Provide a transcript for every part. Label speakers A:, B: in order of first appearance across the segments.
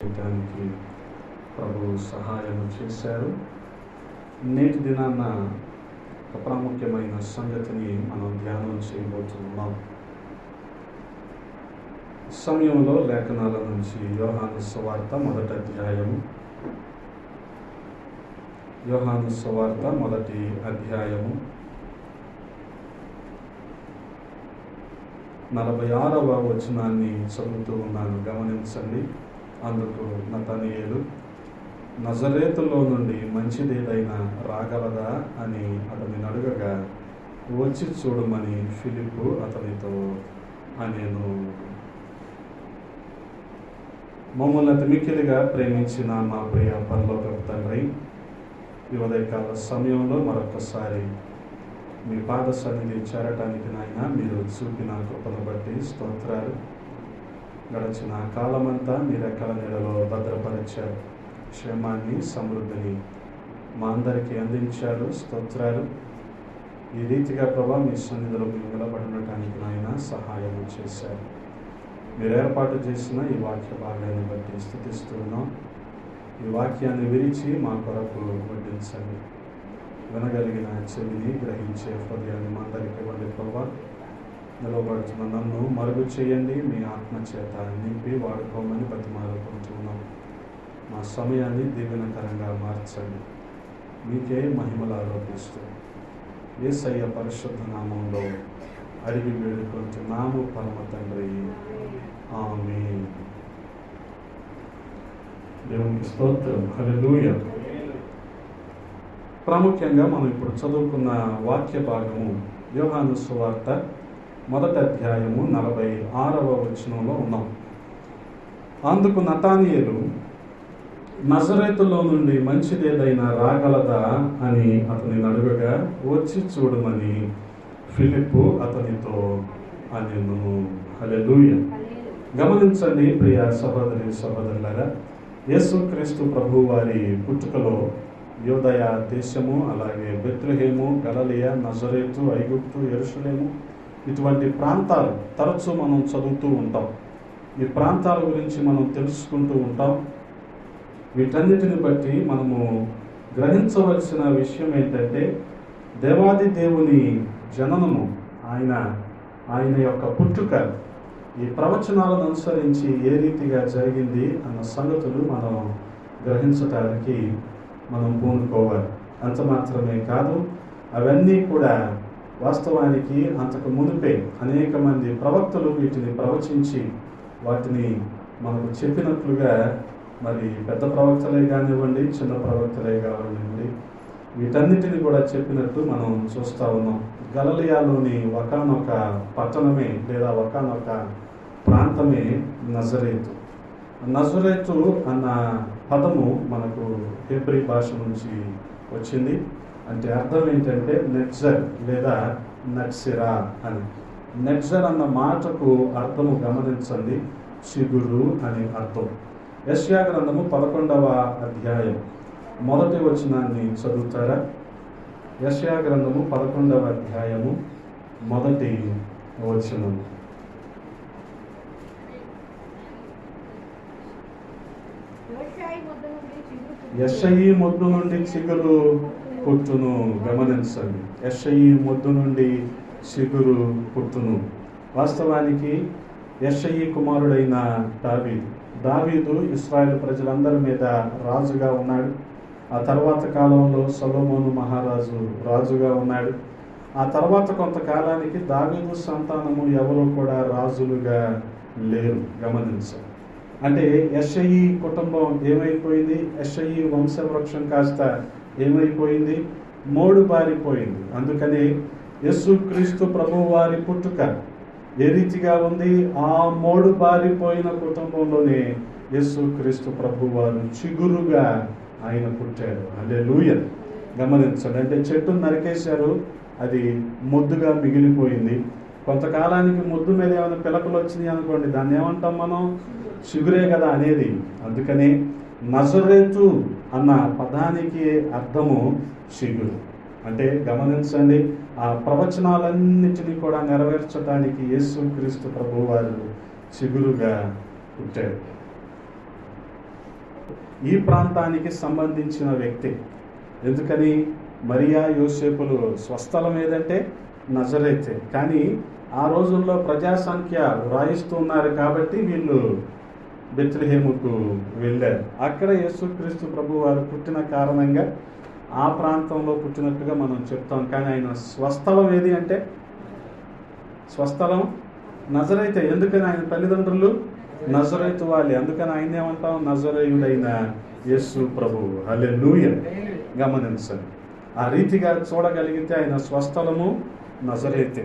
A: చేయడానికి ప్రభు సహాయం చేశారు. నేటి దినాన ఒక ప్రాముఖ్యమైన సంగతిని మనం ధ్యానం చేయబోతున్నాం. సమయంలో లేఖనాల నుంచి యోహాను సువార్త మొదటి అధ్యాయము, యోహాను సువార్త మొదటి అధ్యాయము 46వ వచనాన్ని చదువుతూ ఉన్నాను, గమనించండి. అందుకు నతనయేలు, నజరేతులో నుండి మంచిదేదైనా రాగలదా అని అతనిని అడగగా, వచ్చి చూడమని ఫిలిప్పు అతనితో అనెను. మమ్మల్ని అతి మిక్కిలిగా ప్రేమించిన మా ప్రియ పరలోకపు తండ్రి, ఈ ఉదయకాల సమయంలో మరొకసారి మీ పాద సన్నిధి చేరటానికి నాయన మీరు చూపిన కృపను బట్టి స్తోత్రాలు. గడిచిన కాలమంతా మీ రెక్కల నీడలో భద్రపరిచారు, క్షేమాన్ని సమృద్ధిని మా అందరికీ అందించారు. స్తోత్రాలు. ఈ రీతిగా ప్రభావ మీ సన్నిధిలో మేము నిలబడటానికి నాయన సహాయం చేశారు. మీరు ఏర్పాటు చేసిన ఈ వాక్య భాగాన్ని బట్టి స్తుతిస్తున్నాం. ఈ వాక్యాన్ని విరిచి మా కొరకు వడ్డించండి. వినగలిగిన చెవిని, గ్రహించే హృదయాన్ని మా అందరికీ ఇవ్వండి ప్రభావ. నిలబడుతున్న నన్ను మరుగు చేయండి, మీ ఆత్మచేత నింపి వాడుకోమని బతిమాలుకుంటున్నాం. మా సమయాన్ని దీవెనకరంగా మార్చండి. మీకే మహిమలు ఆరోపిస్తూ యేసయ్య పరిశుద్ధ నామంలో అడిగి వేడుకుంటున్నాము పరమ తండ్రి, ఆమేన్. దేవునికి స్తోత్రం, హల్లెలూయా. ప్రాముఖ్యంగా మనం ఇప్పుడు చదువుకున్న వాక్య భాగము యోహాను సువార్త మొదటి అధ్యాయము 46వ వచనంలో ఉన్నాం. అందుకు నతనయేలు, నజరేతులో నుండి మంచిదేదైనా రాగలదా అని అతనిని అడగగా, వచ్చి చూడమని ఫిలిప్పు అతనితో అనెను. హల్లెలూయా. గమనించండి ప్రియ సహోదరి సహోదరులారా, యేసుక్రీస్తు ప్రభు వారి పుట్టుకలో యూదయ దేశము, అలాగే బెత్లెహేము, గలిలయ, నజరేతు, ఐగుప్తు, యెరూషలేము, ఇటువంటి ప్రాంతాలు తరచూ మనం చదువుతూ ఉంటాం. ఈ ప్రాంతాల గురించి మనం తెలుసుకుంటూ ఉంటాం. వీటన్నిటిని బట్టి మనము గ్రహించవలసిన విషయం ఏంటంటే, దేవాది దేవుని జననము, ఆయన యొక్క పుట్టుక ఈ ప్రవచనాలను అనుసరించి ఏ రీతిగా జరిగింది అన్న సంగతులు మనం గ్రహించటానికి మనం పూనుకోవాలి. అంత మాత్రమే కాదు, అవన్నీ కూడా వాస్తవానికి అంతకు మునిపే అనేక మంది ప్రవక్తలు వీటిని ప్రవచించి వాటిని మనకు చెప్పినట్లుగా, మరి పెద్ద ప్రవక్తలే కానివ్వండి, చిన్న ప్రవక్తలే కానివ్వండి, వీటన్నిటిని కూడా చెప్పినట్టు మనం చూస్తూ ఉన్నాం. గలిలయలోని ఒకానొక పట్టణమే లేదా ఒకానొక ప్రాంతమే నజరేతు. నజరేతు అన్న పదము మనకు హెబ్రీ భాష నుంచి వచ్చింది. అంటే అర్థం ఏంటంటే నెట్జర్ లేదా నట్సిరా అని. నెట్జర్ అన్న మాటకు అర్థము గమనించండి, చిగురు అని అర్థం. యెషయా గ్రంథము 11వ అధ్యాయం మొదటి వచనాన్ని చదువుతారా? యెషయా గ్రంథము 11వ అధ్యాయము మొదటి వచనము. యెషయి మొద్దు నుండి చిగురు పుట్టును. గమనించండి, యెషయి మొద్దు నుండి చిగురు పుట్టును. వాస్తవానికి యెషయి కుమారుడైన దావీదు ఇశ్రాయేలు ప్రజలందరి మీద రాజుగా ఉన్నాడు. ఆ తర్వాత కాలంలో సొలొమోను మహారాజు రాజుగా ఉన్నాడు. ఆ తర్వాత కొంతకాలానికి దావీదు సంతానము ఎవరు కూడా రాజులుగా లేరు. గమనించండి. అంటే యెషయి కుటుంబం ఏమైపోయింది? యెషయి వంశవృక్షం కాస్త ఏమైపోయింది? మోడు బారిపోయింది. అందుకని యేసుక్రీస్తు ప్రభు వారి పుట్టుక ఏ రీతిగా ఉంది? ఆ మోడు బారిపోయిన కుటుంబంలోనే యేసుక్రీస్తు ప్రభు వారు చిగురుగా ఆయన పుట్టాడు. హల్లెలూయా. గమనించండి. అంటే చెట్టును నరికేశారు, అది మొద్దుగా మిగిలిపోయింది. కొంతకాలానికి మొద్దు మీద ఏమైనా పిలకలు వచ్చినాయి అనుకోండి, దాన్ని ఏమంటాం మనం? చిగురే కదా అనేది. అందుకని నజరేతు అన్న పదానికి అర్థము చిగురు. అంటే గమనించండి, ఆ ప్రవచనాలన్నిటినీ కూడా నెరవేర్చడానికి యేసుక్రీస్తు ప్రభు వారు చిగురుగా పుట్టాడు. ఈ ప్రాంతానికి సంబంధించిన వ్యక్తి. ఎందుకని? మరియా యోసేపులు స్వస్థలం ఏదంటే నజరేతే. కానీ ఆ రోజుల్లో ప్రజాసంఖ్య వ్రాయిస్తున్నారు కాబట్టి వీళ్ళు బెత్లెహేముకు వెళ్ళారు. అక్కడ యేసుక్రీస్తు ప్రభు వారు పుట్టిన కారణంగా ఆ ప్రాంతంలో పుట్టినట్టుగా మనం చెప్తాం. కానీ ఆయన స్వస్థలం ఏది అంటే స్వస్థలం నజరైతే. ఎందుకని? ఆయన తల్లిదండ్రులు నజరైతు వాళ్ళే. అందుకని ఆయన ఏమంటాం? నజరేయుడైన యేసు ప్రభువు. హల్లెలూయా. గమనించండి. ఆ రీతిగా చూడగలిగితే ఆయన స్వస్థలము నజరైతే.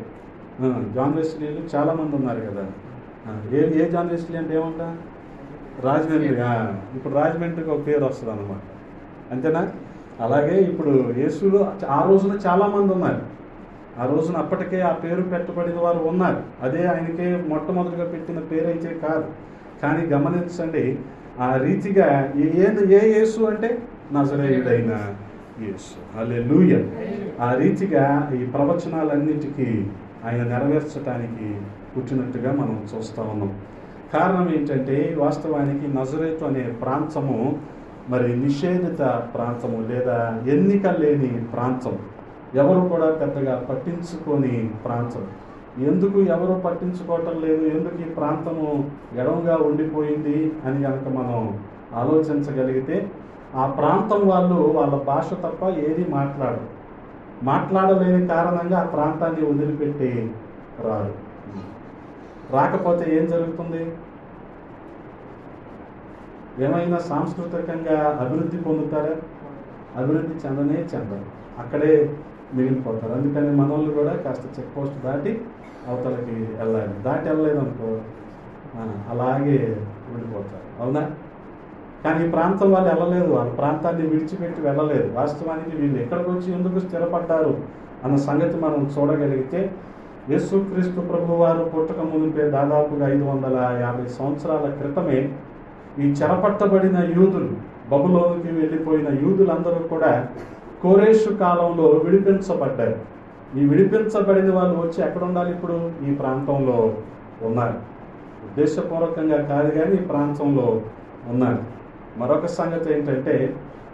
A: జాన్ వెస్లీలు చాలామంది ఉన్నారు కదా. ఏ జాన్ వెస్లీ అంటే ఏమంటా? రాజమండ్రి. ఇప్పుడు రాజమండ్రికి ఒక పేరు వస్తుంది అన్నమాట. అంతేనా? అలాగే ఇప్పుడు యేసులో ఆ రోజున చాలామంది ఉన్నారు. ఆ రోజున అప్పటికే ఆ పేరు పెట్టబడిన వారు ఉన్నారు. అదే ఆయనకే మొట్టమొదటిగా పెట్టిన పేరు అయితే కాదు. కానీ గమనించండి, ఆ రీతిగా ఏ యేసు అంటే నజరేయుడైన యేసు. హల్లెలూయా. ఆ రీతిగా ఈ ప్రవచనాలన్నిటికీ ఆయన నెరవేర్చడానికి పుట్టినట్టుగా మనం చూస్తూ ఉన్నాం. కారణం ఏంటంటే వాస్తవానికి నజరేతు అనే ప్రాంతము మరి నిషేధిత ప్రాంతము, లేదా ఎన్నిక లేని ప్రాంతం. ఎవరు కూడా పెద్దగా పట్టించుకొని ప్రాంతం. ఎందుకు ఎవరు పట్టించుకోవటం లేదు, ఎందుకు ఈ ప్రాంతము ఎడవుగా ఉండిపోయింది అని కనుక మనం ఆలోచించగలిగితే, ఆ ప్రాంతం వాళ్ళు వాళ్ళ భాష తప్ప ఏది మాట్లాడలేని కారణంగా ఆ ప్రాంతాన్ని వదిలిపెట్టి రారు. రాకపోతే ఏం జరుగుతుంది? ఏమైనా సాంస్కృతికంగా అభివృద్ధి పొందుతారా? అభివృద్ధి చెందరు. అక్కడే మిగిలిపోతారు. అందుకని మనోళ్ళు కూడా కాస్త చెక్ పోస్ట్ దాటి అవతలకి వెళ్ళాలి. దాటి వెళ్ళలేదనుకో అలాగే ఉండిపోతారు. అవునా? కానీ ఈ ప్రాంతం వాళ్ళు వెళ్ళలేదు. వాళ్ళ ప్రాంతాన్ని విడిచిపెట్టి వెళ్ళలేదు. వాస్తవానికి వీళ్ళు ఎక్కడికి వచ్చి ఎందుకు స్థిరపడ్డారు అన్న సంగతి మనం చూడగలిగితే, యేసుక్రీస్తు ప్రభు వారు పుట్టక మునిపే దాదాపుగా 550 సంవత్సరాల క్రితమే ఈ చెరపట్టబడిన యూదులు, బబులోనికి వెళ్ళిపోయిన యూదులందరూ కూడా కోరేషు కాలంలో విడిపించబడ్డారు. ఈ విడిపించబడిన వాళ్ళు వచ్చి ఎక్కడ ఉండాలి? ఇప్పుడు ఈ ప్రాంతంలో ఉన్నారు. ఉద్దేశపూర్వకంగా కాదు, కానీ ఈ ప్రాంతంలో ఉన్నారు. మరొక సంగతి ఏంటంటే,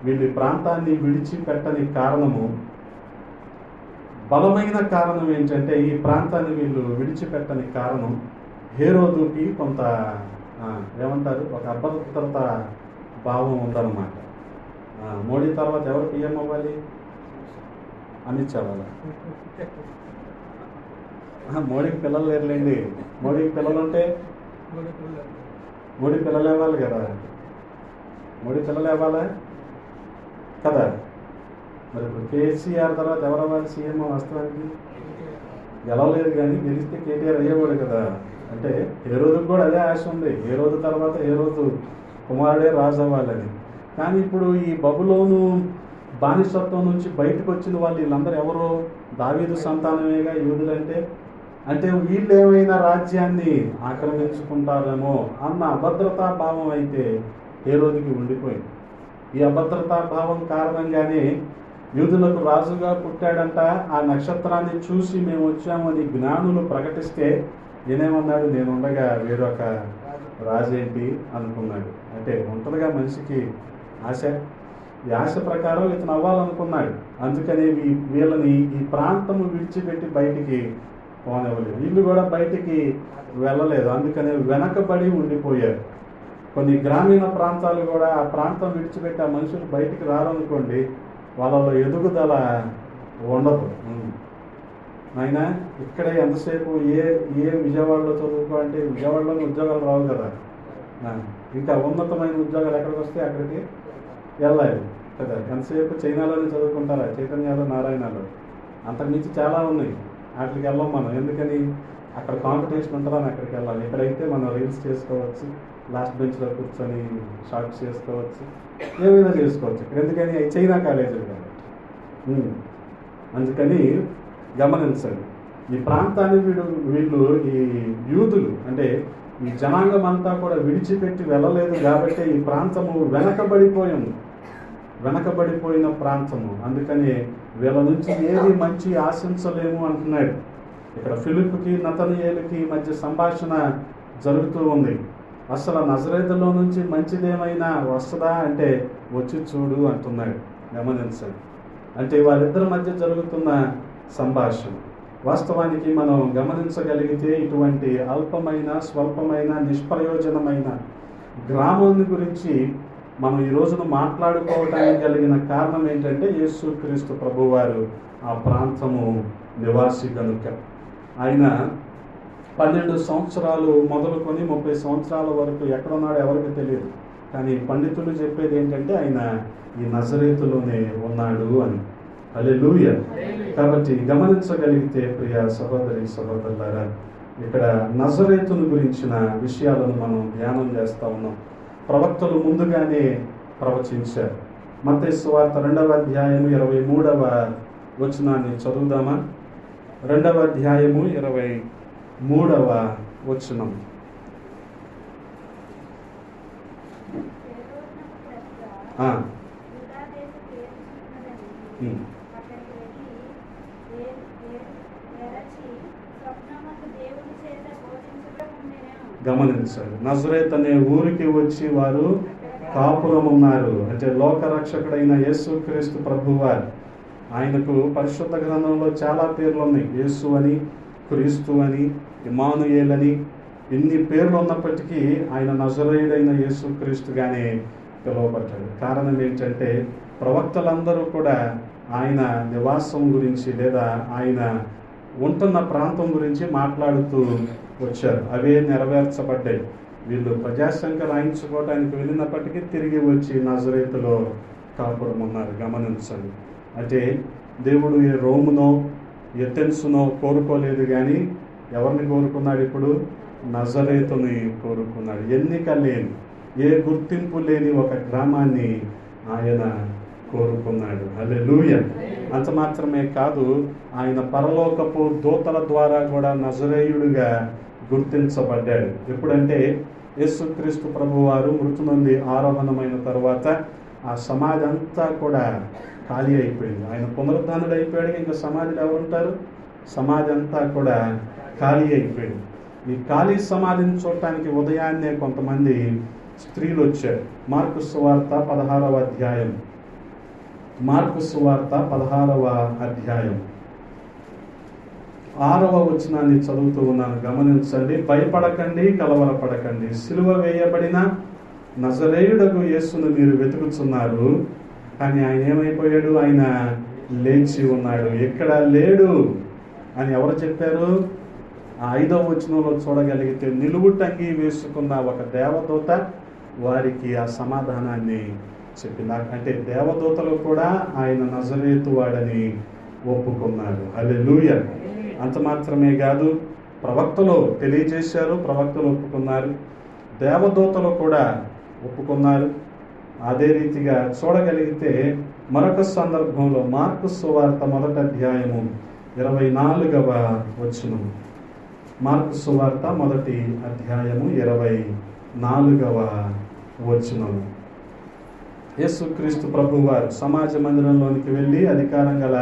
A: వీళ్ళు ఈ ప్రాంతాన్ని విడిచిపెట్టని కారణము, బలమైన కారణం ఏంటంటే, ఈ ప్రాంతాన్ని వీళ్ళు విడిచిపెట్టని కారణం హేరోదుకి కొంత ఏమంటారు, ఒక అభద్రత భావం ఉందన్నమాట. మోడీ తర్వాత ఎవరు పిఎం అవ్వాలి? అమిత్ షా వాళ్ళ. మోడీకి పిల్లలు లేరులేండి. మోడీకి పిల్లలు ఉంటే మోడీ పిల్లలు ఇవ్వాలి కదా. మోడీ పిల్లలు ఇవ్వాలా కదా. మరి ఇప్పుడు కేసీఆర్ తర్వాత ఎవరు అవ్వాలి సీఎం? వాస్తవానికి గెలవలేదు, కానీ గెలిస్తే కేటీఆర్ అయ్యేవాడు కదా. అంటే ఏ రోజుకి కూడా అదే ఆశ ఉంది. ఏ రోజు తర్వాత ఏ రోజు కుమారుడే రాజు అవ్వాలని. కానీ ఇప్పుడు ఈ బబులోను బానిసత్వం నుంచి బయటకు వచ్చిన వాళ్ళు వీళ్ళందరూ ఎవరు? దావీదు సంతానమేగా యూదులంటే. అంటే వీళ్ళు ఏమైనా రాజ్యాన్ని ఆక్రమించుకుంటారేమో అన్న అభద్రతా భావం అయితే ఏ రోజుకి ఉండిపోయింది. ఈ అభద్రతా భావం కారణంగానే యూదులకు రాజుగా పుట్టాడంట. ఆ నక్షత్రాన్ని చూసి మేము వచ్చామని జ్ఞానులు ప్రకటిస్తే నేనేమన్నాడు? నేనుండగా వేరొక రాజేంటి అనుకున్నాడు. అంటే ఉంటుందిగా మనిషికి ఆశ. ఈ ఆశ ప్రకారం ఇతను అవ్వాలనుకున్నాడు. అందుకని వీళ్ళని ఈ ప్రాంతము విడిచిపెట్టి బయటికి పోనివ్వలేదు. వీళ్ళు కూడా బయటికి వెళ్ళలేదు. అందుకని వెనకబడి ఉండిపోయారు. కొన్ని గ్రామీణ ప్రాంతాలు కూడా ఆ ప్రాంతం విడిచిపెట్టి ఆ మనుషులు బయటికి రారనుకోండి, వాళ్ళలో ఎదుగుదల ఉండదు. అయినా ఇక్కడే ఎంతసేపు ఏ విజయవాడలో చదువుకో అంటే విజయవాడలోని ఉద్యోగాలు రావు కదా. ఇంకా ఉన్నతమైన ఉద్యోగాలు ఎక్కడికి వస్తే అక్కడికి వెళ్ళాలి కదా. ఎంతసేపు చైనాలోనే చదువుకుంటారా? చైతన్యాలు, నారాయణలో. అంతకుమించి చాలా ఉన్నాయి. వాటికి వెళ్ళాం మనం. ఎందుకని? అక్కడ కాంపిటీషన్ ఉంటుందని అక్కడికి వెళ్ళాలి. ఇక్కడైతే మనం రీల్స్ చేసుకోవచ్చు, లాస్ట్ బెంచ్లో కూర్చొని షార్ట్స్ చేసుకోవచ్చు, ఏమైనా చేసుకోవచ్చు. ఇక్కడ ఎందుకని? అవి చైనా కాలేజీలు కాబట్టి. అందుకని గమనించండి, ఈ ప్రాంతాన్ని వీళ్ళు ఈ యూదులు అంటే ఈ జనాంగం అంతా కూడా విడిచిపెట్టి వెళ్ళలేదు కాబట్టి ఈ ప్రాంతము వెనకబడిపోయిన ప్రాంతము. అందుకని వీళ్ళ నుంచి ఏది మంచి ఆశించలేము అంటున్నాడు. ఇక్కడ ఫిలిప్పుకి నతనయేలుకి మధ్య సంభాషణ జరుగుతూ ఉంది. అసలు నజరేతులో నుంచి మంచిదేమైనా వస్తుందా అంటే వచ్చి చూడు అంటున్నాడు. గమనించండి. అంటే వారిద్దరి మధ్య జరుగుతున్న సంభాషణ. వాస్తవానికి మనం గమనించగలిగితే ఇటువంటి అల్పమైన, స్వల్పమైన, నిష్ప్రయోజనమైన గ్రామాన్ని గురించి మనం ఈ రోజున మాట్లాడుకోవడానికి కలిగిన కారణం ఏంటంటే యేసుక్రీస్తు ప్రభువారు ఆ ప్రాంతము నివాసి కనుక. ఆయన 12 సంవత్సరాలు మొదలుకొని 30 సంవత్సరాల వరకు ఎక్కడున్నాడో ఎవరికి తెలియదు. కానీ పండితులు చెప్పేది ఏంటంటే ఆయన ఈ నజరేతులోనే ఉన్నాడు అని. హల్లెలూయా. కాబట్టి గమనించగలిగితే ప్రియ సహోదరి సహోదరులారా, ఇక్కడ నజరేతును గురించిన విషయాలను మనం ధ్యానం చేస్తూ ఉన్నాం. ప్రవక్తలు ముందుగానే ప్రవచించారు. మత్తయి సువార్త 2వ అధ్యాయము 23వ వచనాన్ని చదువుదామా? 2వ అధ్యాయము 23వ వచనం. గమనించాలి. నజరేత్ అనే ఊరికి వచ్చి వారు కాపురం ఉన్నారు. అంటే లోకరక్షకుడైన యేసుక్రీస్తు ప్రభువారు. ఆయనకు పరిశుద్ధ గ్రంథంలో చాలా పేర్లు ఉన్నాయి. యేసు అని, క్రీస్తు అని, ఇమ్మానుయేల్ అని, ఇన్ని పేర్లు ఉన్నప్పటికీ ఆయన నజరేయుడైన యేసుక్రీస్తుగానే పిలువబడ్డాడు. కారణం ఏంటంటే ప్రవక్తలందరూ కూడా ఆయన నివాసం గురించి లేదా ఆయన ఉంటున్న ప్రాంతం గురించి మాట్లాడుతూ వచ్చారు. అవే నెరవేర్చబడ్డాయి. వీళ్ళు ప్రజాసంఖ్య రాయించుకోవడానికి వెళ్ళినప్పటికీ తిరిగి వచ్చి నజరేతులో కాపురం ఉన్నారు. గమనించండి. అంటే దేవుడు ఏ రోమునో ఎథెన్సునో కోరుకోలేదు, కానీ ఎవరిని కోరుకున్నాడు? ఇప్పుడు నజరేతుని కోరుకున్నాడు. ఎన్నిక లేని, ఏ గుర్తింపు లేని ఒక గ్రామాన్ని ఆయన కోరుకున్నాడు. హల్లెలూయా. అంత మాత్రమే కాదు, ఆయన పరలోకపు దూతల ద్వారా కూడా నజరేయుడిగా గుర్తించబడ్డాడు. ఎప్పుడంటే యేసుక్రీస్తు ప్రభువారు మృతి నుండి ఆరోహణమైన తర్వాత ఆ సమాధి అంతా కూడా ఖాళీ అయిపోయింది. ఆయన పునరుద్ధానుడు అయిపోయాడు. ఇంకా సమాధిలో ఎవరుంటారు? సమాధి అంతా కూడా ఖాళీ అయిపోయింది. ఈ ఖాళీ సమాధిని చూడటానికి ఉదయాన్నే కొంతమంది స్త్రీలు వచ్చారు. మార్కు సువార్త 16వ అధ్యాయం. మార్కు సువార్త 16వ అధ్యాయం 6వ వచనాన్ని చదువుతూ ఉన్నాను. గమనించండి. భయపడకండి, కలవరపడకండి. సిలువ వేయబడిన నజరేయుడగు యేసును మీరు వెతుకుతున్నారు, కానీ ఆయన ఏమైపోయాడు? ఆయన లేచి ఉన్నాడు, ఇక్కడ లేడు అని ఎవరు చెప్పారు? ఆ 5వ వచనంలో చూడగలిగితే నిలువుటంగి వేసుకున్న ఒక దేవదూత వారికి ఆ సమాధానాన్ని చెప్పింది. అంటే దేవదూతలు కూడా ఆయన నజరేతు వాడని ఒప్పుకున్నారు. హల్లెలూయా. అంత మాత్రమే కాదు, ప్రవక్తలు తెలియజేశారు, ప్రవక్తలు ఒప్పుకున్నారు, దేవదూతలు కూడా ఒప్పుకున్నారు. అదే రీతిగా చూడగలిగితే మరొక సందర్భంలో మార్కు సువార్త 1వ అధ్యాయము 24వ వచనం. మార్కు సువార్త 1వ అధ్యాయము 24వ వచనం. యేసుక్రీస్తు ప్రభువారు సమాజ మందిరంలోనికి వెళ్ళి అధికారం గల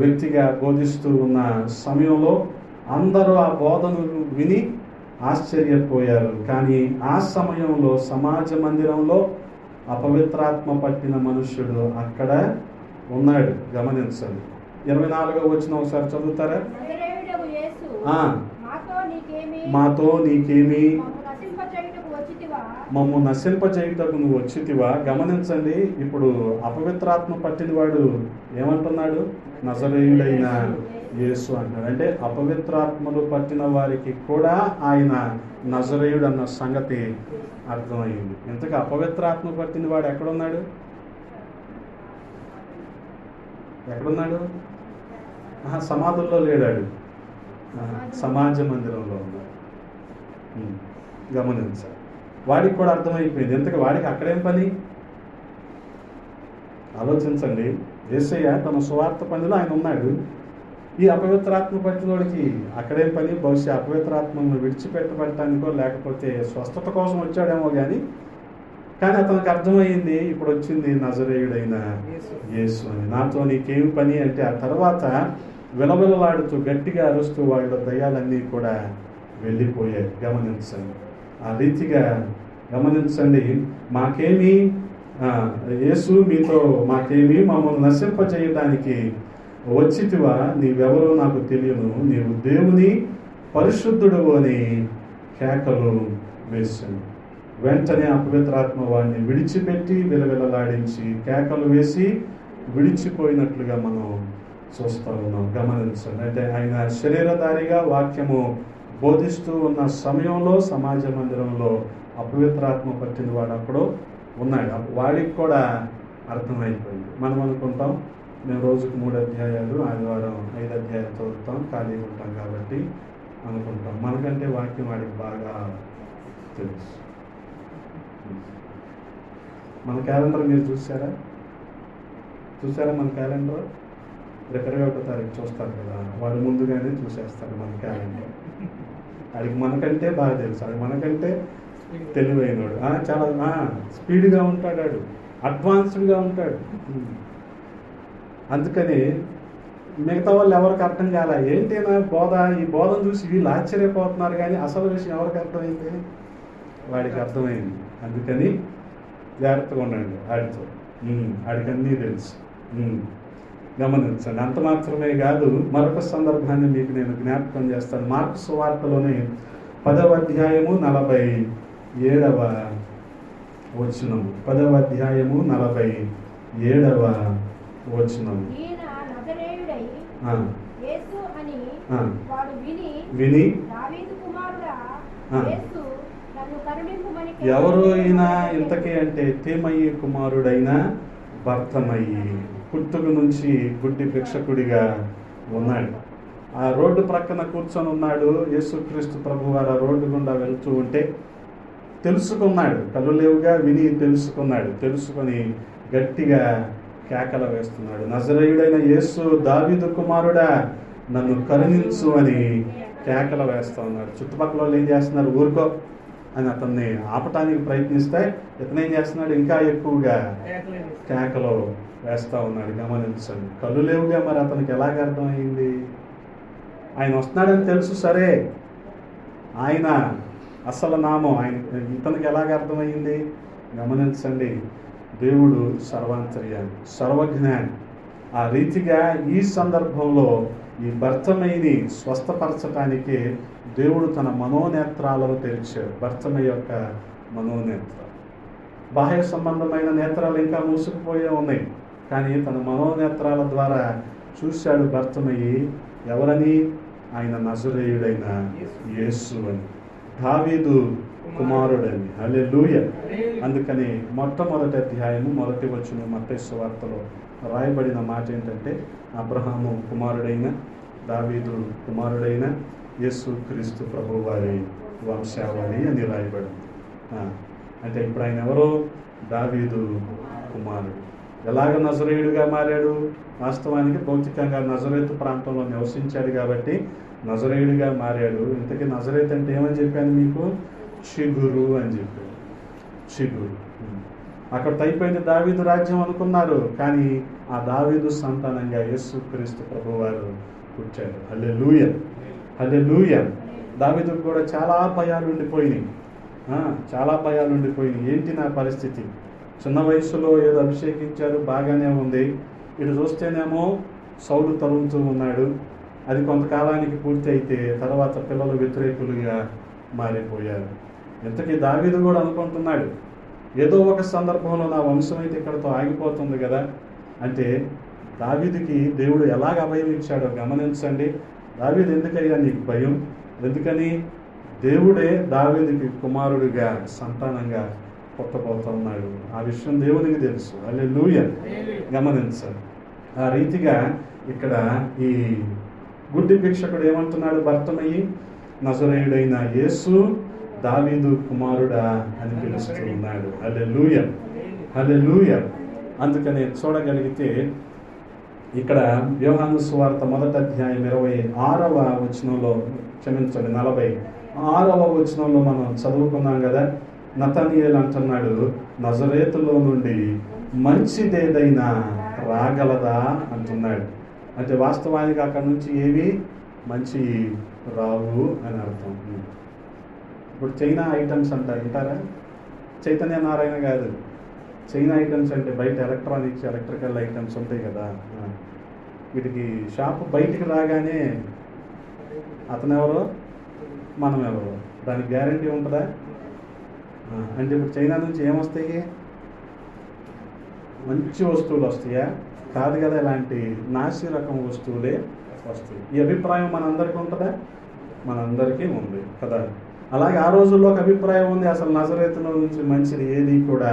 A: వ్యక్తిగా బోధిస్తూ ఉన్న సమయంలో అందరూ ఆ బోధను విని ఆశ్చర్యపోయారు. కానీ ఆ సమయంలో సమాజ మందిరంలో అపవిత్రాత్మ పట్టిన మనుష్యుడు అక్కడ ఉన్నాడు. గమనించండి. 24వ వచనం ఒకసారి చదువుతారా? మాతో నీకేమి, మమ్ము నశింపచేయుటకు నువ్వు వచ్చితివా? గమనించండి. ఇప్పుడు అపవిత్రాత్మ పట్టినవాడు ఏమంటున్నాడు? నజరేయుడైన యేసు అంటున్నాడు. అంటే అపవిత్రాత్మలు పట్టిన వారికి కూడా ఆయన నజరేయుడు అన్న సంగతి అర్థమైంది. ఇంతకు అపవిత్రాత్మ పట్టిన వాడు ఎక్కడున్నాడు? సమాధుల్లో లేడాడు, సమాజ మందిరంలో ఉన్నాడు. గమనించాలి. వాడికి కూడా అర్థమైపోయింది. ఇంతకు వాడికి అక్కడేం పని? ఆలోచించండి. యేసయ్య తన సువార్త పనిలో ఆయన ఉన్నాడు. ఈ అపవిత్రాత్మ పట్టినోడికి అక్కడేం పని? బహుశా అపవిత్రాత్మను విడిచిపెట్టబడటానికో లేకపోతే స్వస్థత కోసం వచ్చాడేమో కానీ అతనికి అర్థమైంది ఇప్పుడు వచ్చింది నజరేయుడైన యేసు అని. నాతో నీకేమి పని అంటే ఆ తర్వాత విలవిలలాడుతూ గట్టిగా అరుస్తూ వాళ్ళ దయ్యాలన్నీ కూడా వెళ్ళిపోయాయి. గమనించండి. ఆ రీతిగా గమనించండి. మాకేమి యేసు మీతో మాకేమి మమ్మల్ని నశింపజేయడానికి వచ్చితివా, నీవెవరో నాకు తెలియను, నీవు దేవుని పరిశుద్ధుడు అని కేకలు వేశాను. వెంటనే అపవిత్రాత్మ వాడిని విడిచిపెట్టి విలవిలలాడించి కేకలు వేసి విడిచిపోయినట్లుగా మనం చూస్తూ ఉన్నాం. గమనించండి. అంటే ఆయన శరీరధారిగా వాక్యము బోధిస్తూ ఉన్న సమయంలో సమాజ మందిరంలో అపవిత్రాత్మ పట్టిన వాడు అప్పుడు ఉన్నాడు. వాడికి కూడా అర్థమైపోయింది. మనం అనుకుంటాం మేము రోజుకు 3 అధ్యాయాలు, ఆదివారం 5 అధ్యాయాలు చదువుతాం, ఖాళీగా ఉంటాం కాబట్టి అనుకుంటాం. మనకంటే వాక్యం వాడికి బాగా తెలుసు. మన క్యాలెండర్ మీరు చూసారా మన క్యాలెండర్? రేపు 21వ తారీఖు చూస్తారు కదా, వాడు ముందుగానే చూసేస్తాడు మన క్యాలెండర్. వాడికి మనకంటే బాగా తెలుసు, వాడు మనకంటే తెలివైనవాడు. చాలా స్పీడ్గా ఉంటాడు, వాడు అడ్వాన్స్డ్గా ఉంటాడు. అందుకని మిగతా వాళ్ళు ఎవరికి అర్థం కాలే. ఏంటైనా బోధ, ఈ బోధను చూసి వీళ్ళు ఆశ్చర్యపోతున్నారు, కానీ అసలు విషయం ఎవరికి అర్థమైంది? వాడికి అర్థమైంది. అందుకని జాగ్రత్తగా ఉండండి వాడితో. వాడికి అన్నీ తెలుసు. గమనించండి. అంత మాత్రమే కాదు, మరొక సందర్భాన్ని మీకు నేను జ్ఞాపకం చేస్తాను. మార్కు సువార్తలోనే 10వ అధ్యాయము 47వ వచనము. 10వ అధ్యాయము 47వ వచనము. విని ఎవరు అయినా ఇంతకీ అంటే తీమయి కుమారుడైన భర్తమయ్యి పుట్టుక నుంచి గుడ్డి భిక్షకుడిగా ఉన్నాడు. ఆ రోడ్డు ప్రక్కన కూర్చొని ఉన్నాడు. యేసుక్రీస్తు ప్రభువారు ఆ రోడ్డు గుండా వెళ్తూ ఉంటే తెలుసుకున్నాడు. కళ్ళు లేవుగా విని తెలుసుకున్నాడు. తెలుసుకొని గట్టిగా కేకలు వేస్తున్నాడు. నజరేయుడైన యేసు, దావీదు కుమారుడా, నన్ను కరుణించు అని కేకలు వేస్తూ ఉన్నాడు. చుట్టుపక్కల వాళ్ళు ఏం చేస్తున్నారు? ఊరుకో అని అతన్ని ఆపటానికి ప్రయత్నిస్తే ఇతను ఏం చేస్తున్నాడు? ఇంకా ఎక్కువగా కేకలు వేస్తూ ఉన్నాడు. గమనించండి. కళ్ళు లేవుగా మరి అతనికి ఎలాగ అర్థమైంది? ఆయన వస్తున్నాడని తెలుసు, సరే, ఆయన అసలు నామం ఆయన ఇతనికి ఎలాగ అర్థమైంది? గమనించండి. దేవుడు సర్వాంతర్యామి, సర్వజ్ఞాని. ఆ రీతిగా ఈ సందర్భంలో ఈ భర్తమయిని స్వస్థపరచటానికి దేవుడు తన మనోనేత్రాలను తెరిచాడు. భర్తమయ్య యొక్క మనోనేత్రాలు, బాహ్య సంబంధమైన నేత్రాలు ఇంకా మూసుకుపోయే ఉన్నాయి, కానీ తన మనోనేత్రాల ద్వారా చూశాడు భర్తమయ్యి. ఎవరని? ఆయన నజరేయుడైన యేసు అని, దావీదు కుమారుడని. హల్లెలూయా. అందుకని మొట్టమొదటి అధ్యాయము 1వ వచనం మత్తయి సువార్తలో రాయబడిన మాట ఏంటంటే, అబ్రహాము కుమారుడైన, దావీదు కుమారుడైన యేసుక్రీస్తు ప్రభు వారి వంశావళి అని రాయబడింది. అంటే ఇప్పుడు ఆయన ఎవరో? దావీదు కుమారుడు. ఎలాగ నజరేయుడిగా మారాడు? వాస్తవానికి భౌతికంగా నజరేతు ప్రాంతంలో నివసించాడు కాబట్టి నజరేయుడిగా మారాడు. ఇంతకీ నజరేత్ అంటే ఏమని చెప్పాను మీకు? చిగురు అని చెప్పాడు. చిగురు. అక్కడ అయిపోయింది దావీదు రాజ్యం అనుకున్నారు, కానీ ఆ దావీదు సంతానంగా యేసుక్రీస్తు ప్రభువారు పుట్టారు. హల్లెలూయా, హల్లెలూయా. దావీదుకు కూడా చాలా భయాలు ఉండిపోయినాయి. ఏంటి నా పరిస్థితి? చిన్న వయసులో ఏదో అభిషేకించారు, బాగానే ఉంది. ఇటు చూస్తేనేమో సౌలు తరుముతూ ఉన్నాడు. అది కొంతకాలానికి పూర్తి అయితే తర్వాత పిల్లలు వ్యతిరేకులుగా మారిపోయారు. ఇంతకీ దావీదు కూడా అనుకుంటున్నాడు, ఏదో ఒక సందర్భంలో నా వంశం అయితే ఇక్కడతో ఆగిపోతుంది కదా. అంటే దావీదుకి దేవుడు ఎలాగ అభయం ఇచ్చాడో గమనించండి. దావీదు ఎందుకయ్యా నీకు భయం? ఎందుకని? దేవుడే దావీదుకి కుమారుడిగా, సంతానంగా పుట్టబోతున్నాడు. ఆ విషయం దేవునికి తెలుసు. హల్లెలూయా. గమనించండి. ఆ రీతిగా ఇక్కడ ఈ గుడ్డి భిక్షకుడు ఏమంటున్నాడు? భర్తమయ్యి, నజరేయుడైన యేసు దావీదు కుమారుడా అని పిలుస్తూ ఉన్నాడు. హల్లెలూయా, హల్లెలూయా. అందుకని చూడగలిగితే ఇక్కడ యోహాను సువార్త 1వ అధ్యాయం 26వ వచనంలో, క్షమించండి 46వ వచనంలో మనం చదువుకున్నాం కదా. నతనీయేలు అంటున్నాడు, నజరేతులో నుండి మంచిదేదైనా రాగలదా అంటున్నాడు. అంటే వాస్తవానికి అక్కడ నుంచి ఏవి మంచి రావు అని అర్థం. ఇప్పుడు చైనా ఐటమ్స్ అంటారా? చైతన్య నారాయణ కాదు, చైనా ఐటమ్స్ అంటే బయట ఎలక్ట్రికల్ ఐటమ్స్ ఉంటాయి కదా, వీటికి షాపు బయటికి రాగానే అతను ఎవరో మనం ఎవరో దానికి గ్యారంటీ ఉంటుందా? అంటే ఇప్పుడు చైనా నుంచి ఏమొస్తాయి? మంచి వస్తువులు వస్తాయా? కాదు కదా, ఇలాంటి నాసి రకం వస్తువులే వస్తాయి. ఈ అభిప్రాయం మనందరికీ ఉంటుందా? మనందరికీ ఉంది కదా. అలాగే ఆ రోజుల్లో ఒక అభిప్రాయం ఉంది, అసలు నజరేతులో నుంచి మంచిది ఏది కూడా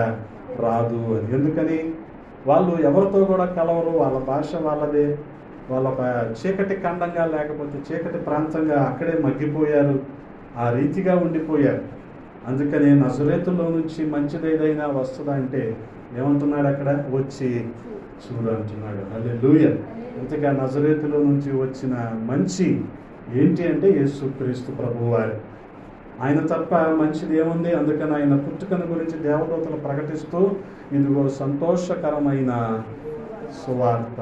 A: రాదు అని. ఎందుకని? వాళ్ళు ఎవరితో కూడా కలవరు, వాళ్ళ భాష వాళ్ళదే, వాళ్ళ ఒక చీకటి ఖండంగా లేకపోతే చీకటి ప్రాంతంగా అక్కడే మగ్గిపోయారు, ఆ రీతిగా ఉండిపోయారు. అందుకని నజరేతులో నుంచి మంచిది ఏదైనా వస్తుందా అంటే ఏమంటున్నాడు అక్కడ? వచ్చి చూడు అంటున్నాడు. హల్లెలూయా. ఇంతగా నజరేతులో నుంచి వచ్చిన మంచి ఏంటి అంటే యేసుక్రీస్తు ప్రభువారు. ఆయన తప్ప మంచిది ఏముంది? అందుకని ఆయన పుట్టుకను గురించి దేవదూతలు ప్రకటిస్తూ ఇదిగో సంతోషకరమైన సువార్త,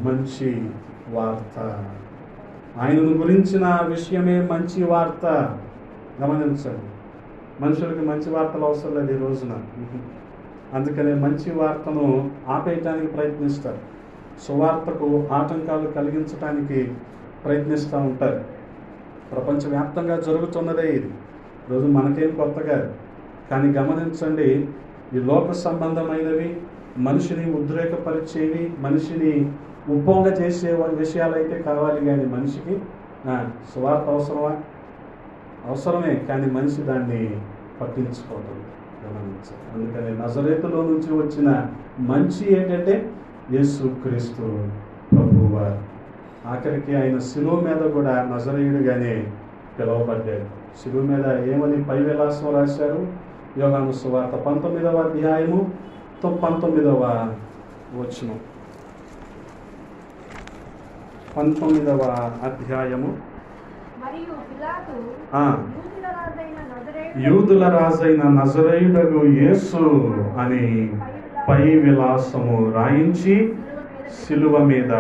A: మంచి వార్త, ఆయనను గురించిన విషయమే మంచి వార్త. గమనించండి, మనుషులకి మంచి వార్తలు అవసరం లేదు ఈ రోజున. అందుకనే మంచి వార్తను ఆపేయటానికి ప్రయత్నిస్తారు, సువార్తకు ఆటంకాలు కలిగించడానికి ప్రయత్నిస్తూ ఉంటారు. ప్రపంచవ్యాప్తంగా జరుగుతున్నదే ఇది. ఈరోజు మనకేం కొత్తగా, కానీ గమనించండి, ఈ లోక సంబంధమైనవి, మనిషిని ఉద్రేకపరిచేవి, మనిషిని ఉప్పొంగ చేసే విషయాలైతే కావాలి, కానీ మనిషికి సువార్త అవసరమా? అవసరమే, కానీ మనిషి దాన్ని పట్టించుకోవటం గమనించాలి. అందుకని నజరేతులో నుంచి వచ్చిన మంచి ఏంటంటే యేసుక్రీస్తు ప్రభువారు. ఆఖరికి ఆయన శిలువ మీద కూడా నజరేయుడిగానే పిలువబడ్డాడు. శిలువ మీద ఏమని పై విలాసం రాశారు? యోహాను సువార్త 19వ అధ్యాయము 19వ వచనం. 19వ అధ్యాయము. యూదుల రాజైన నజరేయుడగు యేసు అని పై విలాసము రాయించి శిలువ మీద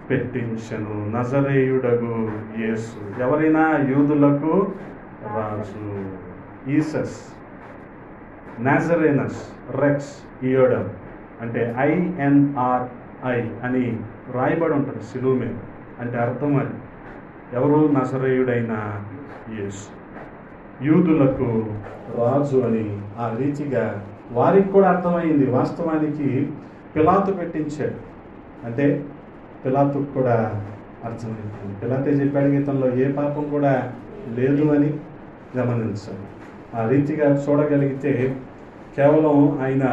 A: పెట్టించెను. నజరేయుడగు యేసు ఎవరైనా యూదులకు రాజు. ఈసస్ నాజరేనస్ రెక్స్ ఇయోడమ్ అంటే INRI అని రాయబడి ఉంటుంది శిలువ మీద. అంటే అర్థం అది ఎవరు? నజరేయుడైన యేసు, యూదులకు రాజు అని. ఆ రీతిగా వారికి కూడా అర్థమైంది. వాస్తవానికి పిలాతు పెట్టించాడు అంటే పిలాతుకు కూడా అర్థమైంది. పిలాతే చెప్పాడు గీతంలో ఏ పాపం కూడా లేదు అని. గమనించండి, ఆ రీతిగా చూడగలిగితే కేవలం ఆయన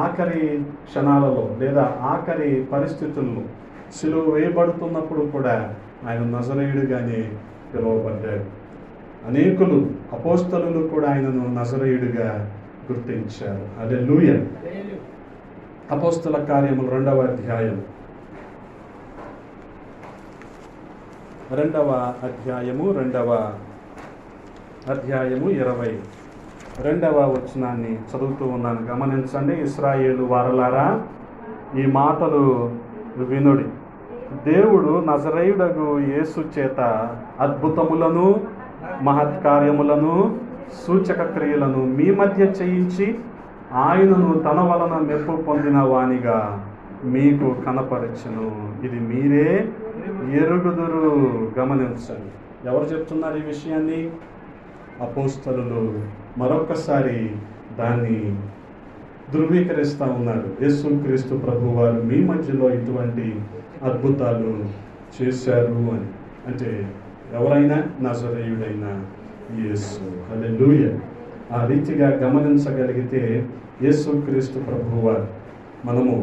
A: ఆఖరి క్షణాలలో లేదా ఆఖరి పరిస్థితుల్లో శిలువ వేయబడుతున్నప్పుడు కూడా ఆయన నజరేయుడిగానే పిలువబడ్డాడు. అనేకులు అపోస్తలులు కూడా ఆయనను నజరేయుడిగా గుర్తించారు. హల్లెలూయా. అపోస్తల కార్యములు 2వ అధ్యాయం 22వ వచనాన్ని చదువుతూ ఉన్నాను. గమనించండి. ఇశ్రాయేలు వారలారా, ఈ మాటలు వినుడి. దేవుడు నజరేయుడగు యేసు చేత అద్భుతములను, మహత్కార్యములను, సూచక క్రియలను మీ మధ్య చేయించి ఆయనను తన వలన మెప్పు పొందిన వానిగా మీకు కనపరచును. ఇది మీరే ఎరుగుదురు. గమనించండి, ఎవరు చెప్తున్నారు ఈ విషయాన్ని? అపోస్తలులు మరొక్కసారి దాన్ని ధృవీకరిస్తూ ఉన్నారు. యేసుక్రీస్తు ప్రభువారు మీ మధ్యలో ఇటువంటి అద్భుతాలు చేశారు అని. అంటే ఎవరైనా? నజరేయుడైన యేసు. హల్లెలూయా. ఆ రీతిగా గమనించగలిగితే యేసుక్రీస్తు ప్రభువారు మనము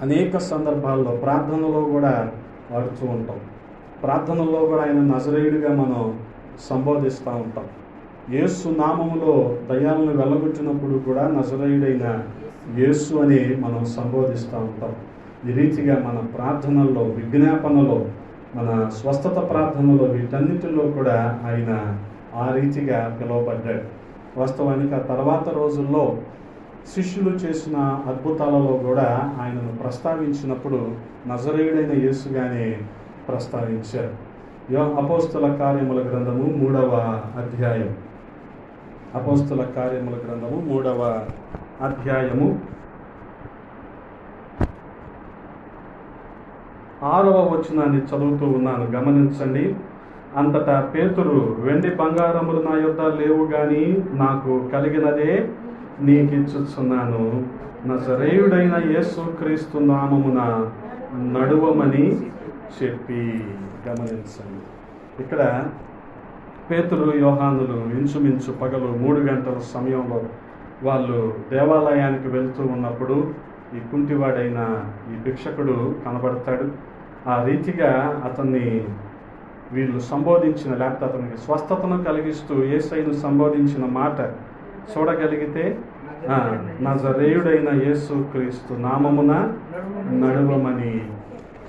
A: అనేక సందర్భాల్లో ప్రార్థనలో కూడా వాడుతూ ఉంటాం. ప్రార్థనలో కూడా ఆయన నజరేయుడిగా మనం సంబోధిస్తూ ఉంటాం. యేసు నామములో దయ్యాలను వెళ్ళగొట్టినప్పుడు కూడా నజరేయుడైన యేసు అని మనం సంబోధిస్తూ ఉంటాం. ఈ రీతిగా మన ప్రార్థనల్లో, విజ్ఞాపనలో, మన స్వస్థత ప్రార్థనలో, వీటన్నిటిలో కూడా ఆయన ఆ రీతిగా పిలువబడ్డాడు. వాస్తవానికి ఆ తర్వాత రోజుల్లో శిష్యులు చేసిన అద్భుతాలలో కూడా ఆయనను ప్రస్తావించినప్పుడు నజరేయుడైన యేసుగానే ప్రస్తావించారు. అపోస్తుల కార్యముల గ్రంథము 3వ అధ్యాయం. అపోస్తుల కార్యముల గ్రంథము 3వ అధ్యాయము 6వ వచనాన్ని చదువుతూ ఉన్నాను, గమనించండి. అంతటా పేతురు, వెండి బంగారములు నా యొద్ద లేవు గాని నాకు కలిగినదే నీకిచ్చుచున్నాను. నజరేయుడైన యేసు క్రీస్తు నామమున నడువమని చెప్పి. గమనించండి, ఇక్కడ పేతురు యోహానులు ఇంచుమించు పగలు 3 గంటల సమయంలో వాళ్ళు దేవాలయానికి వెళ్తూ ఉన్నప్పుడు ఈ కుంటివాడైన ఈ భిక్షకుడు కనబడతాడు. ఆ రీతిగా అతన్ని వీళ్ళు సంబోధించిన, లేకపోతే అతనికి స్వస్థతను కలిగిస్తూ యేసయ్యను సంబోధించిన మాట చూడగలిగితే, నజరేయుడైన యేసు క్రీస్తు నామమున నడువమని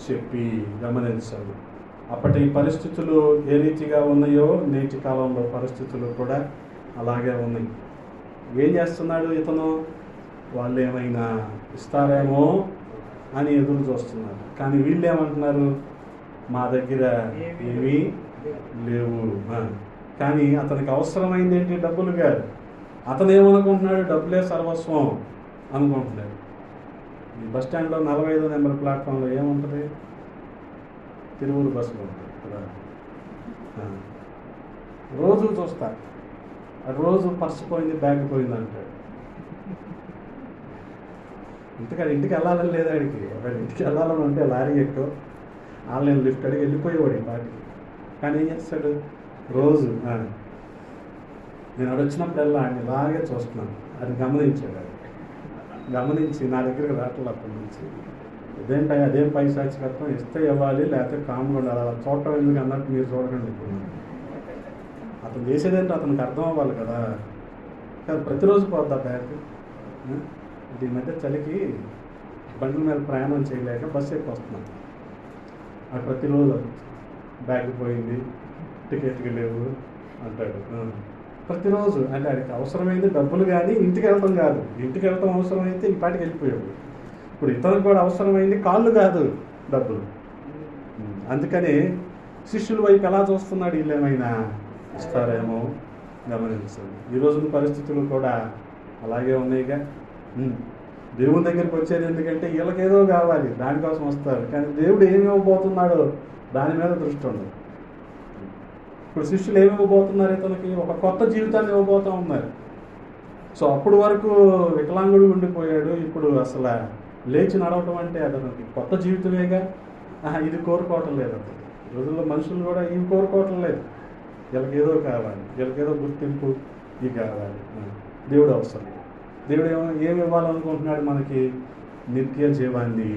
A: చెప్పి. గమనించాలి, అప్పటి పరిస్థితులు ఏ రీతిగా ఉన్నాయో నేటి కాలంలో పరిస్థితులు కూడా అలాగే ఉన్నాయి. ఏం చేస్తున్నాడు ఇతను? వాళ్ళు ఏమైనా ఇస్తారేమో అని ఎదురు చూస్తున్నారు. కానీ వీళ్ళు ఏమంటున్నారు? మా దగ్గర ఏమీ లేవు. కానీ అతనికి అవసరమైంది ఏంటి? డబ్బులు కాదు. అతను ఏమనుకుంటున్నాడు? డబ్బులే సర్వస్వం అనుకుంటున్నాడు. ఈ బస్ స్టాండ్లో 45వ నెంబర్ ప్లాట్ఫామ్లో ఏముంటుంది? తిరువురు బస్సులో ఉంటుంది కదా. రోజు చూస్తా, రోజు పర్సు పోయింది, బ్యాగ్ పోయింది అంటాడు. ఇంటికి వెళ్ళాలని లేదా ఆడికి? ఒకవేళ ఇంటికి వెళ్ళాలని ఉంటే లారీ ఎక్కువ ఆన్లైన్ లిఫ్ట్ అడిగి వెళ్ళిపోయేవాడు ఈ పాటికి. కానీ ఏం చేస్తాడు? రోజు నేను అక్కడ వచ్చినప్పుడల్లా ఆయన ఇలాగే చూస్తున్నాను. అది గమనించాడు. అది గమనించి నా దగ్గరికి రావట్లేదు అప్పటి నుంచి. అదేం పైశాచికత్వం, ఇస్తే ఇవ్వాలి, లేకపోతే కామ్గా ఉండాలి. అలా చూడటం ఎందుకు అన్నట్టు మీరు చూడకండి. ఇప్పుడు అతను చేసేదేంటో అతనికి అర్థం అవ్వాలి కదా. కానీ ప్రతిరోజు పోద్దా బ్యాగ్? ఈ మధ్య చలికి బండ్ల మీద ప్రయాణం చేయలేక బస్సు ఎక్కువ వస్తున్నాను. అది ప్రతిరోజు బ్యాగ్ పోయింది, టికెట్కి లేవు అంటాడు. ప్రతిరోజు అంటే ఆయనకి అవసరమైంది డబ్బులు, కానీ ఇంటికి వెళ్ళటం కాదు. ఇంటికి వెళ్ళటం అవసరమైతే ఈ పాటికి వెళ్ళిపోయాడు. ఇప్పుడు ఇతనికి కూడా అవసరమైంది కాళ్ళు కాదు, డబ్బులు. అందుకని శిష్యుల వైపు ఎలా చూస్తున్నాడు? వీళ్ళు ఏమైనా ఇస్తారేమో గమనించండి. ఈ రోజున పరిస్థితులు కూడా అలాగే ఉన్నాయిగా. దేవుని దగ్గరికి వచ్చేది ఎందుకంటే వీళ్ళకేదో కావాలి, దానికోసం వస్తారు. కానీ దేవుడు ఏమి ఇవ్వబోతున్నాడో దాని మీద దృష్టి ఉండదు. ఇప్పుడు శిష్యులు ఏమి ఇవ్వబోతున్నారు? ఇతనికి ఒక కొత్త జీవితాన్ని ఇవ్వబోతూ ఉన్నారు. సో అప్పుడు వరకు వికలాంగుడు ఉండిపోయాడు, ఇప్పుడు అసలు లేచి నడవటం అంటే అతనికి కొత్త జీవితమేగా. ఇది కోరుకోవటం లేదు. అతను రోజుల్లో మనుషులు కూడా ఇవి కోరుకోవటం లేదు. వీళ్ళకేదో కావాలి, వీళ్ళకేదో గుర్తింపు ఇవి కావాలి. దేవుడు అవసరం. దేవుడు ఏమి ఇవ్వాలనుకుంటున్నాడు? మనకి నిత్య జీవాన్ని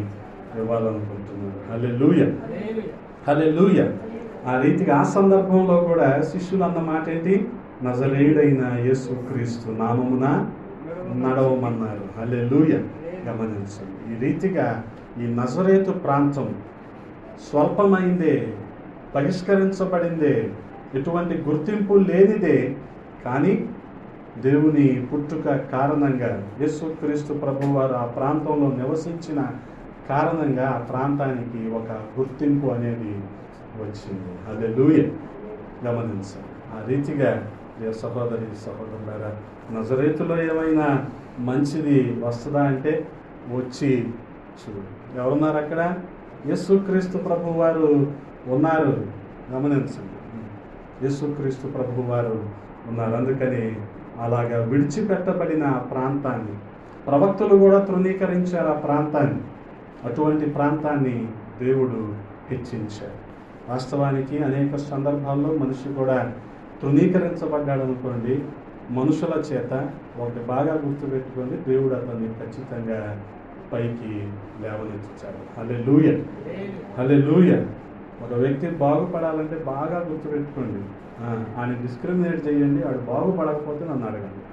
A: ఇవ్వాలనుకుంటున్నాడు. హల్లెలూయా, హల్లెలూయా. ఆ రీతిగా ఆ సందర్భంలో కూడా శిష్యులు అన్న మాట ఏంటి? నజరేయుడైన యేసు క్రీస్తు నామమున నడవమన్నారు. హల్లెలూయా. గమనించండి, ఈ రీతిగా ఈ నజరేతు ప్రాంతం స్వల్పమైందే, బహిష్కరించబడిందే, ఎటువంటి గుర్తింపు లేనిదే. కానీ దేవుని పుట్టుక కారణంగా యేసుక్రీస్తు ప్రభువారు ఆ ప్రాంతంలో నివసించిన కారణంగా ఆ ప్రాంతానికి ఒక గుర్తింపు అనేది వచ్చింది. హల్లెలూయా. గమనించండి, ఆ రీతిగా సహోదరి సహోదరులారా, నజరేతులో ఏమైనా మంచిది వస్తుందా అంటే వచ్చి చూడు. ఎవరున్నారు అక్కడ? యేసుక్రీస్తు ప్రభువు వారు ఉన్నారు. గమనించండి, యేసుక్రీస్తు ప్రభువు వారు ఉన్నారు. అందుకని అలాగా విడిచిపెట్టబడిన ప్రాంతాన్ని ప్రవక్తలు కూడా తృణీకరించారు. ఆ ప్రాంతాన్ని, అటువంటి ప్రాంతాన్ని దేవుడు హెచ్చించాడు. వాస్తవానికి అనేక సందర్భాల్లో మనిషి కూడా తృణీకరించబడ్డాడు అనుకోండి, మనుషుల చేత. ఒకటి బాగా గుర్తుపెట్టుకోండి, దేవుడు అతన్ని ఖచ్చితంగా పైకి లేవనెత్తించాడు. హల్లెలూయా, హల్లెలూయా. ఒక వ్యక్తి బాగుపడాలంటే బాగా గుర్తుపెట్టుకోండి, ఆయన డిస్క్రిమినేట్ చేయండి, వాడు బాగుపడకపోతే నన్ను అడగండి.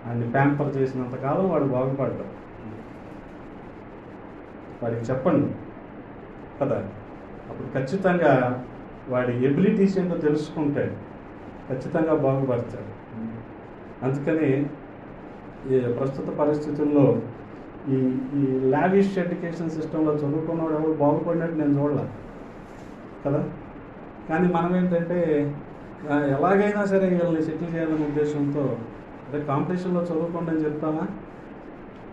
A: ఆయన్ని ప్యాంపర్ చేసినంతకాలం వాడు బాగుపడ్డాడు. వాడికి చెప్పండి కదా, అప్పుడు ఖచ్చితంగా వాడి ఎబిలిటీస్ ఏంటో తెలుసుకుంటాడు, ఖచ్చితంగా బాగుపడతాడు. అందుకని ఈ ప్రస్తుత పరిస్థితుల్లో ఈ లావిష్ ఎడ్యుకేషన్ సిస్టంలో చదువుకున్నవాడు ఎవరు బాగుపడినట్టు నేను చూడలే కదా. కానీ మనం ఏంటంటే ఎలాగైనా సరే వీళ్ళని సెటిల్ చేయాలనే ఉద్దేశంతో అదే కాంపిటీషన్లో చదువుకోండి అని చెప్తామా?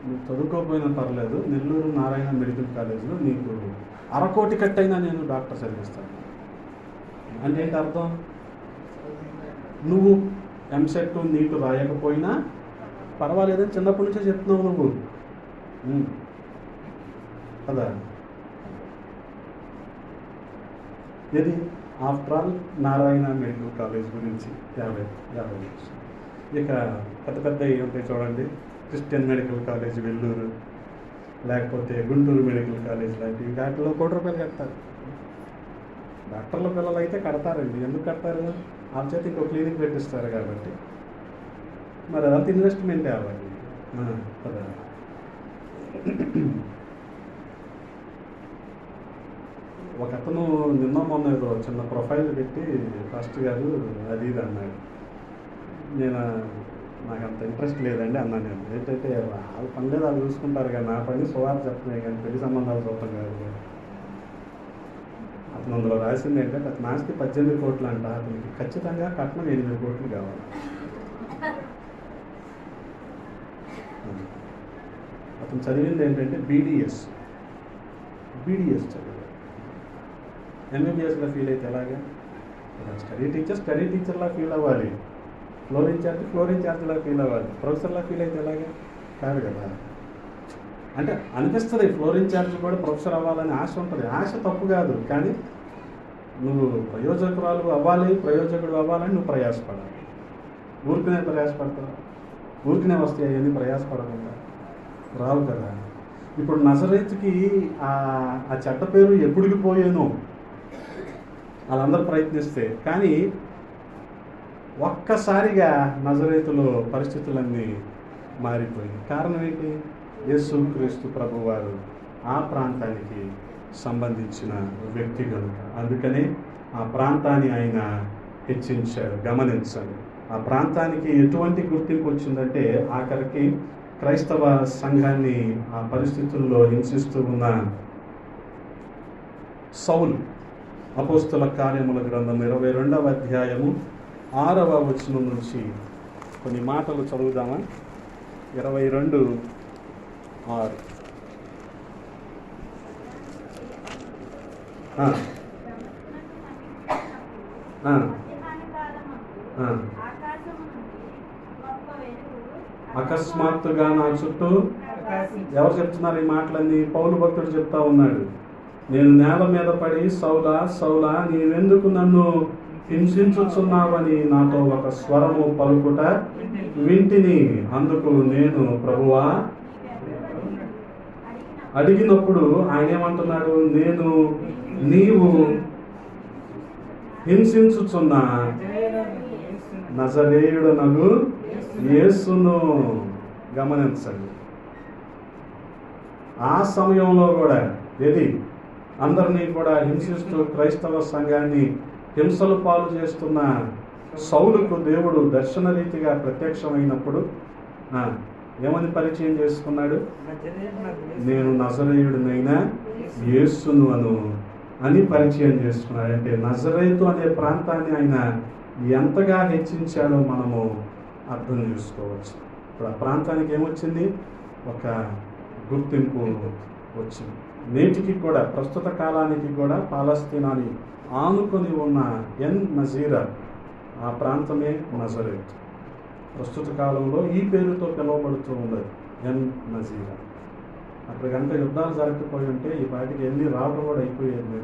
A: నువ్వు చదువుకోకపోయినా పర్లేదు, నెల్లూరు నారాయణ మెడికల్ కాలేజ్లో నీకు 1/2 కోటి కట్టైనా నేను డాక్టర్ చదివిస్తాను అంటే ఏంటి అర్థం? నువ్వు ఎంసెట్ నీకు రాయకపోయినా పర్వాలేదని చిన్నప్పటి నుంచే చెప్తున్నావు నువ్వు కదా. ఇది after all Narayana medical college గురించి 50 లక్షలు. ఇక పెద్ద పెద్ద ఉంటాయి చూడండి, క్రిస్టియన్ మెడికల్ కాలేజ్ వెల్లూరు, లేకపోతే గుంటూరు మెడికల్ కాలేజ్ లాంటివి, వాటిలో ₹1 కోటి కడతారు. డాక్టర్ల పిల్లలు అయితే కడతారండి. ఎందుకు కడతారు? వాళ్ళ చేత ఇంకో క్లినిక్ పెట్టిస్తారు కాబట్టి. మరి అదంతా ఇన్వెస్ట్మెంటే అవ్వాలి కదా. ఒక అతను నిన్న మొన్న ఏదో చిన్న ప్రొఫైల్ పెట్టి ఫస్ట్ గారు అది ఇది అన్నాడు. నాకు అంత ఇంట్రెస్ట్ లేదండి అన్నాను నేను. ఏంటంటే వాళ్ళ పని లేదు, వాళ్ళు చూసుకుంటారు కానీ నా పని సువార్త చెప్తున్నాయి కానీ పెళ్లి సంబంధాలు చూడటం కాదు. అతను అందులో రాసింది ఏంటంటే అతను ఆస్తి 18 కోట్లు అంట, అతనికి ఖచ్చితంగా కట్నం 8 కోట్లు కావాలి. అతను చదివింది ఏంటంటే బీడీఎస్ చదివాడు. ఎంబీబీఎస్లో ఫీల్ అయితే ఎలాగా? స్టడీ టీచర్లా ఫీల్ అవ్వాలి, ఫ్లోర్ ఇన్ఛార్జ్లా ఫీల్ అవ్వాలి. ప్రొఫెసర్లా ఫీల్ అయితే ఎలాగా? కాదు కదా. అంటే అనిపిస్తుంది ఫ్లోర్ ఇన్ఛార్జ్ కూడా ప్రొఫెసర్ అవ్వాలని ఆశ ఉంటుంది. ఆశ తప్పు కాదు, కానీ నువ్వు ప్రయోజకుడు అవ్వాలని నువ్వు ప్రయాసపడాలి. ఊరికనే ప్రయాసపడతావు, ఊరికనే వస్తాయి అవన్నీ ప్రయాసపడకుండా రావు కదా. ఇప్పుడు నజరేతుకి ఆ చెడ్డ పేరు ఎప్పుడుకి పోయానో వాళ్ళందరూ ప్రయత్నిస్తే, కానీ ఒక్కసారిగా నజరేతులో పరిస్థితులన్నీ మారిపోయింది. కారణం ఏంటి? యేసుక్రీస్తు ప్రభువారు ఆ ప్రాంతానికి సంబంధించిన వ్యక్తి కనుక. అందుకనే ఆ ప్రాంతాన్ని ఆయన హెచ్చించాడు. గమనించండి, ఆ ప్రాంతానికి ఎటువంటి గుర్తింపు వచ్చిందంటే ఆఖరికి క్రైస్తవ సంఘాన్ని ఆ పరిస్థితుల్లో హింసిస్తూ ఉన్న సౌలు, అపోస్తల కార్యముల గ్రంథం 22వ అధ్యాయము 6వ వచనం నుంచి కొన్ని మాటలు చదువుదామా? 22:6. అకస్మాత్తుగా నా చుట్టూ ఎవరు చెప్తున్నారు ఈ మాటలన్నీ? పౌలు భక్తుడు చెప్తా ఉన్నాడు. నేను నేల మీద పడి సౌలా సౌలా నీవెందుకు నన్ను హింసించుచున్నావని నాతో ఒక స్వరము పలుకుట వింటిని. అందుకు నేను ప్రభువా అడిగినప్పుడు ఆయన ఏమంటున్నాడు? నీవు హింసించుచున్న నజరేయుడనగు యేసును. గమనించండి, ఆ సమయంలో కూడా అందరినీ కూడా హింసిస్తూ క్రైస్తవ సంఘాన్ని హింసలు పాలు చేస్తున్న సౌలుకు దేవుడు దర్శన రీతిగా ప్రత్యక్షమైనప్పుడు ఏమని పరిచయం చేసుకున్నాడు? నేను నజరేయుడినైనా యేసును అని పరిచయం చేసుకున్నాడు. అంటే నజరేతు అనే ప్రాంతాన్ని ఆయన ఎంతగా హెచ్చించాడో మనము అర్థం చేసుకోవచ్చు. ఇప్పుడు ఆ ప్రాంతానికి ఏమొచ్చింది? ఒక గుర్తింపు వచ్చింది. నేటికి కూడా, ప్రస్తుత కాలానికి కూడా పాలస్తీనాని ఆనుకొని ఉన్న ఎన్ నజీరా ఆ ప్రాంతమే నజరేత్. ప్రస్తుత కాలంలో ఈ పేరుతో పిలువబడుతూ ఉన్నది ఎన్ నజీరా. అక్కడ కనుక యుద్ధాలు జరగకపోయి ఉంటే ఈ పాటికి వెళ్ళి రావడం కూడా అయిపోయేది.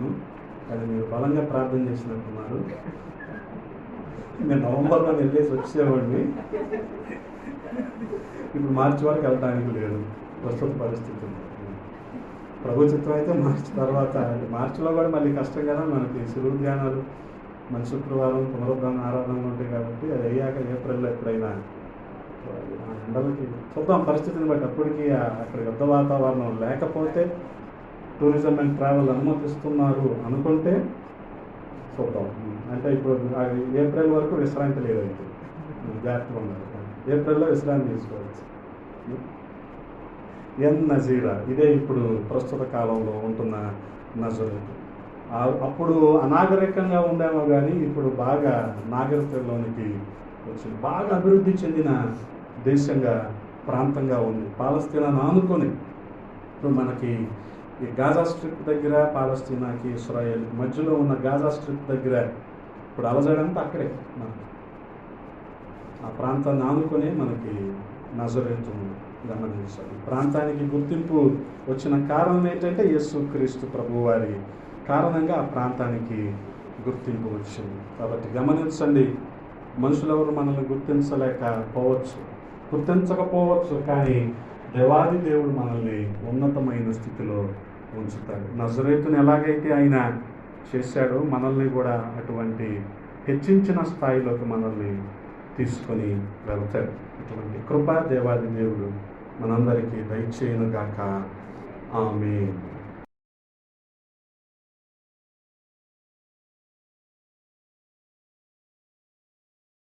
A: కానీ మీరు బలంగా ప్రార్థన చేసినట్టున్నారు. నేను నవంబర్లో వెళ్ళేసి వచ్చేవాడిని. ఇప్పుడు మార్చి వరకు వెళ్ళడానికి లేదు ప్రస్తుత పరిస్థితులు. ప్రభు చిత్రం అయితే మార్చి తర్వాత, మార్చిలో కూడా మళ్ళీ కష్టం కదా మనకి. శిలువ ధ్యానాలు మన శుక్రవారం పునరుద్ధాన ఆరాధనలు ఉంటాయి కాబట్టి అది అయ్యాక ఏప్రిల్లో ఎప్పుడైనా ఎండలకి చూద్దాం పరిస్థితిని బట్టి. అప్పటికి అక్కడ యుద్ధ వాతావరణం లేకపోతే టూరిజం అండ్ ట్రావెల్ అనుమతిస్తున్నారు అనుకుంటే చూద్దాం. అంటే ఇప్పుడు ఏప్రిల్ వరకు విశ్రాంతి లేదైతే జాగ్రత్తగా ఉన్నారు. ఏప్రిల్లో విశ్రాంతి తీసుకోవచ్చు. ఎన్ నజీరా ఇదే ఇప్పుడు ప్రస్తుత కాలంలో ఉంటున్న నజరేతు. అప్పుడు అనాగరికంగా ఉండేమో కానీ ఇప్పుడు బాగా నాగరికతలోనికి వచ్చింది. బాగా అభివృద్ధి చెందిన దేశంగా, ప్రాంతంగా ఉంది. పాలస్తీనాను ఆనుకొని ఇప్పుడు మనకి ఈ గాజా స్ట్రిప్ దగ్గర, పాలస్తీనాకి ఇస్రాయేల్ మధ్యలో ఉన్న గాజా స్ట్రిప్ దగ్గర ఇప్పుడు అలజడంతా అక్కడే. మనకి ఆ ప్రాంతాన్ని ఆనుకొని మనకి నజరేతు గమనించాలి. ప్రాంతానికి గుర్తింపు వచ్చిన కారణం ఏంటంటే యేసుక్రీస్తు ప్రభువారి కారణంగా ఆ ప్రాంతానికి గుర్తింపు వచ్చింది. కాబట్టి గమనించండి, మనుషులెవరు మనల్ని గుర్తించకపోవచ్చు, కానీ దేవాది దేవుడు మనల్ని ఉన్నతమైన స్థితిలో ఉంచుతాడు. నజరేతుని ఎలాగైతే ఆయన చేశాడో మనల్ని కూడా అటువంటి హెచ్చించిన స్థాయిలోకి మనల్ని తీసుకొని వెళ్తాడు. ఇటువంటి కృప దేవాది దేవుడు మనందరికీ దయచేయునుగాక. ఆమేన్.